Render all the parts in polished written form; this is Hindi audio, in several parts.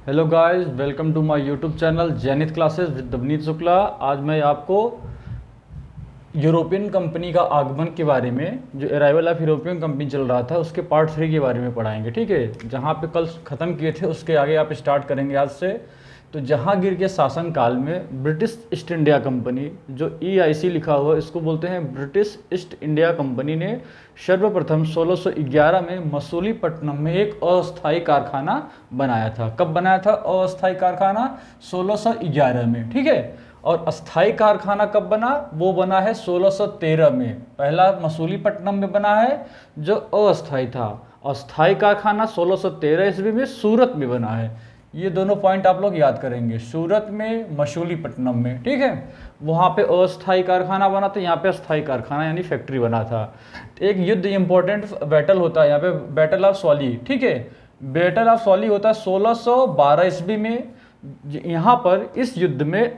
Hello guys, welcome to my YouTube channel Jainit classes with Navneet Shukla. आज मैं आपको यूरोपियन कंपनी का आगमन के बारे में, जो अराइवल ऑफ यूरोपियन कंपनी चल रहा था उसके पार्ट 3 के बारे में पढ़ाएंगे। ठीक है, जहाँ पे कल ख़त्म किए थे उसके आगे आप स्टार्ट करेंगे आज से। तो जहांगीर के शासनकाल में ब्रिटिश ईस्ट इंडिया कंपनी, जो EIC लिखा हुआ है इसको बोलते हैं, ब्रिटिश ईस्ट इंडिया कंपनी ने सर्वप्रथम 1611 में मसूलीपट्टनम में एक अस्थायी कारखाना बनाया था। कब बनाया था अस्थायी कारखाना? 1611 में। ठीक है, और अस्थायी कारखाना कब बना? वो बना है 1613 में। पहला मसूलीपट्टनम में बना है जो अस्थायी था। अस्थायी कारखाना 1613 ईस्वी में सूरत में बना है। ये दोनों पॉइंट आप लोग याद करेंगे, सूरत में, मसूलीपट्टनम में। ठीक है, वहाँ पे अस्थायी कारखाना बना था, यहाँ पे अस्थायी कारखाना यानी फैक्ट्री बना था। एक युद्ध इंपॉर्टेंट बैटल होता है यहाँ पे, बैटल ऑफ सॉली। ठीक है, बैटल ऑफ सॉली होता है 1612 ईस्वी में। यहाँ पर इस युद्ध में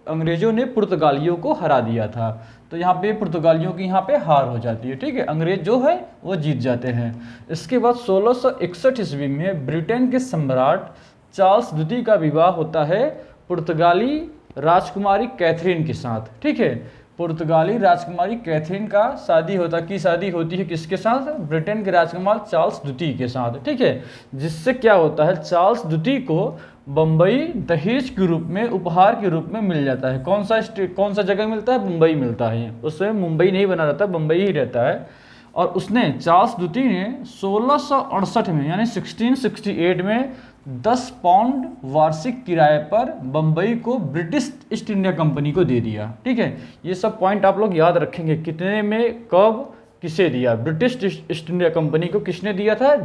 अंग्रेजों ने पुर्तगालियों को हरा दिया था। तो यहाँ पे पुर्तगालियों की यहाँ पे हार हो जाती है। ठीक है, अंग्रेज जो है वो जीत जाते हैं। इसके बाद 1661 ईस्वी में ब्रिटेन के सम्राट चार्ल्स द्वितीय का विवाह होता है पुर्तगाली राजकुमारी कैथरीन के साथ। ठीक है, पुर्तगाली राजकुमारी कैथरीन का शादी होती है किसके साथ? ब्रिटेन के राजकुमार चार्ल्स द्वितीय के साथ। ठीक है, जिससे क्या होता है, चार्ल्स द्वितीय को बम्बई दहेज के रूप में, उपहार के रूप में मिल जाता है। कौन सा जगह मिलता है? मुंबई मिलता है। उस समय मुंबई नहीं बना रहता, बम्बई ही रहता है। और उसने, चार्ल्स द्वितीय ने 1668 में यानी 1668 में 10 पाउंड वार्षिक किराए पर बम्बई को ब्रिटिश ईस्ट इंडिया कंपनी को दे दिया। ठीक है, ये सब पॉइंट आप लोग याद रखेंगे, कितने में, कब, किसे दिया। ब्रिटिश ईस्ट इंडिया कंपनी को किसने दिया था?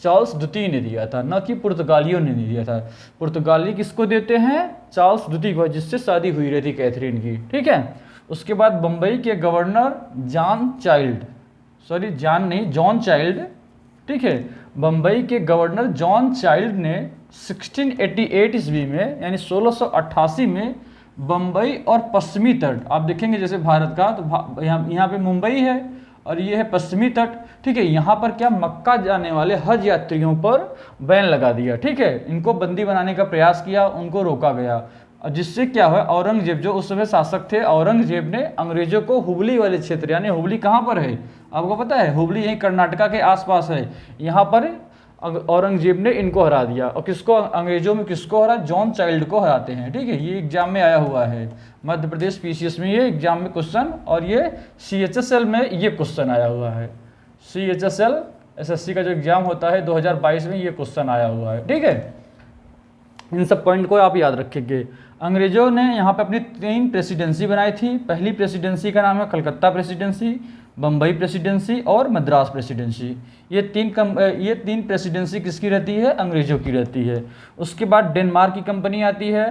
चार्ल्स द्वितीय ने दिया था, न कि पुर्तगालियों ने दिया था। पुर्तगाली किसको देते हैं? चार्ल्स द्वितीय को, जिससे शादी हुई रहती कैथरीन की। ठीक है, उसके बाद बम्बई के गवर्नर जॉन चाइल्ड। ठीक है, बम्बई के गवर्नर जॉन चाइल्ड ने 1688 ईस्वी में यानी 1688 में बम्बई और पश्चिमी तट, आप देखेंगे जैसे भारत का, तो यहाँ पे मुंबई है और ये है पश्चिमी तट। ठीक है, यहाँ पर क्या, मक्का जाने वाले हज यात्रियों पर बैन लगा दिया। ठीक है, इनको बंदी बनाने का प्रयास किया, उनको रोका गया। और जिससे क्या हुआ, औरंगजेब जो उस समय शासक थे, औरंगजेब ने अंग्रेजों को हुबली वाले क्षेत्र, यानी हुबली कहाँ पर है आपको पता है? हुबली यही कर्नाटका के आसपास है। यहाँ पर औरंगजेब ने इनको हरा दिया। और किसको, अंग्रेजों में किसको हरा? जॉन चाइल्ड को हराते हैं। ठीक है, ये एग्जाम में आया हुआ है, मध्य प्रदेश PCS में ये एग्जाम में क्वेश्चन, और ये CHSL में ये क्वेश्चन आया हुआ है। CHSL SSC का जो एग्जाम होता है 2022 में ये क्वेश्चन आया हुआ है। ठीक है, इन सब पॉइंट को आप याद रखेंगे। अंग्रेजों ने यहाँ पे अपनी 3 प्रेसिडेंसी बनाई थी। पहली प्रेसिडेंसी का नाम है कलकत्ता प्रेसिडेंसी, बम्बई प्रेसिडेंसी और मद्रास प्रेसिडेंसी। ये तीन प्रेसिडेंसी किसकी रहती है? अंग्रेजों की रहती है। उसके बाद डेनमार्क की कंपनी आती है।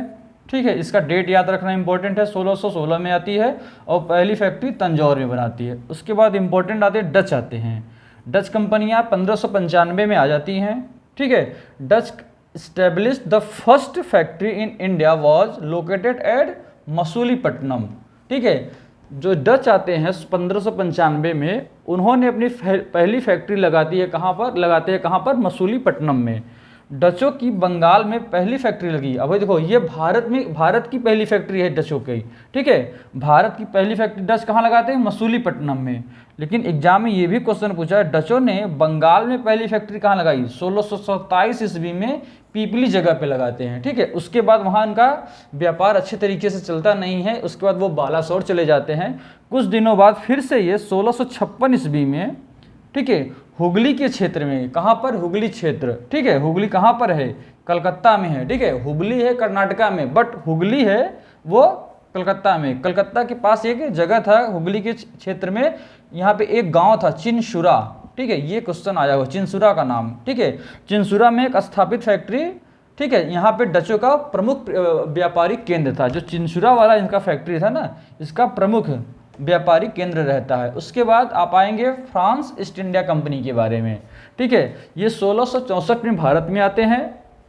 ठीक है, इसका डेट याद रखना इंपॉर्टेंट है, 1616 में आती है और पहली फैक्ट्री तंजौर में बनाती है। उसके बाद इंपॉर्टेंट आते हैं डच आते हैं। डच कंपनियाँ 1595 में आ जाती हैं। ठीक है, Dutch established the first factory in India was located at Masulipatnam. ठीक है, जो डच आते हैं 1595 में, उन्होंने अपनी पहली फैक्ट्री लगाते हैं कहाँ पर? मसूलीपट्टनम में। डचों की बंगाल में पहली फैक्ट्री लगी। अब देखो, ये भारत की पहली फैक्ट्री है डचों की। ठीक है, भारत की पहली फैक्ट्री डच कहाँ लगाते हैं? मसूलीपट्टनम में। लेकिन एग्जाम में ये भी क्वेश्चन पूछा है, डचों ने बंगाल में पहली फैक्ट्री कहाँ लगाई? 1627 ईस्वी में पीपली जगह पे लगाते हैं। ठीक है, उसके बाद वहाँ उनका व्यापार अच्छे तरीके से चलता नहीं है। उसके बाद वो बालासोर चले जाते हैं। कुछ दिनों बाद फिर से ये 1656 ईस्वी में, ठीक है, हुगली के क्षेत्र में, कहाँ पर? हुगली क्षेत्र। ठीक है, हुगली कहाँ पर है? कलकत्ता में है। ठीक है, हुगली है कर्नाटका में, बट हुगली है वो कलकत्ता में। कलकत्ता के पास एक जगह था हुगली के क्षेत्र में, यहाँ पे एक गांव था चिनसुरा। ठीक है, ये क्वेश्चन आया हुआ, चिनसुरा का नाम। ठीक है, चिनसुरा में एक स्थापित फैक्ट्री। ठीक है, यहाँ पे डचों का प्रमुख व्यापारिक केंद्र था। जो चिनसुरा वाला इनका फैक्ट्री था ना, इसका प्रमुख व्यापारिक केंद्र रहता है। उसके बाद आप आएंगे फ्रांस ईस्ट इंडिया कंपनी के बारे में। ठीक है, ये 1664 में भारत में आते हैं।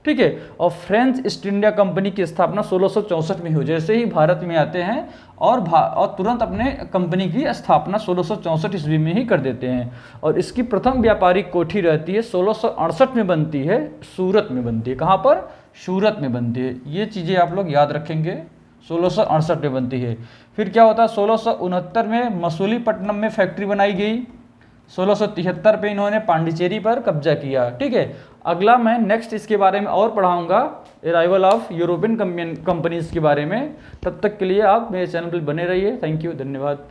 ठीक है। और फ्रेंच ईस्ट इंडिया कंपनी की स्थापना 1664 में हुई। जैसे ही भारत में आते हैं और तुरंत अपने कंपनी की स्थापना 1664 ईस्वी में ही कर देते हैं। और इसकी प्रथम व्यापारिक कोठी रहती है 1668 में बनती है, सूरत में बनती है। कहाँ पर? सूरत में बनती है। ये चीज़ें आप लोग याद रखेंगे, 1668 में बनती है। फिर क्या होता है, 1669 में मसूलीपट्टनम में फैक्ट्री बनाई गई। 1673 पे इन्होंने पांडिचेरी पर कब्जा किया। ठीक है, अगला मैं नेक्स्ट इसके बारे में और पढ़ाऊंगा, अराइवल ऑफ यूरोपियन कंपनीज के बारे में। तब तक के लिए आप मेरे चैनल पर बने रहिए। थैंक यू, धन्यवाद।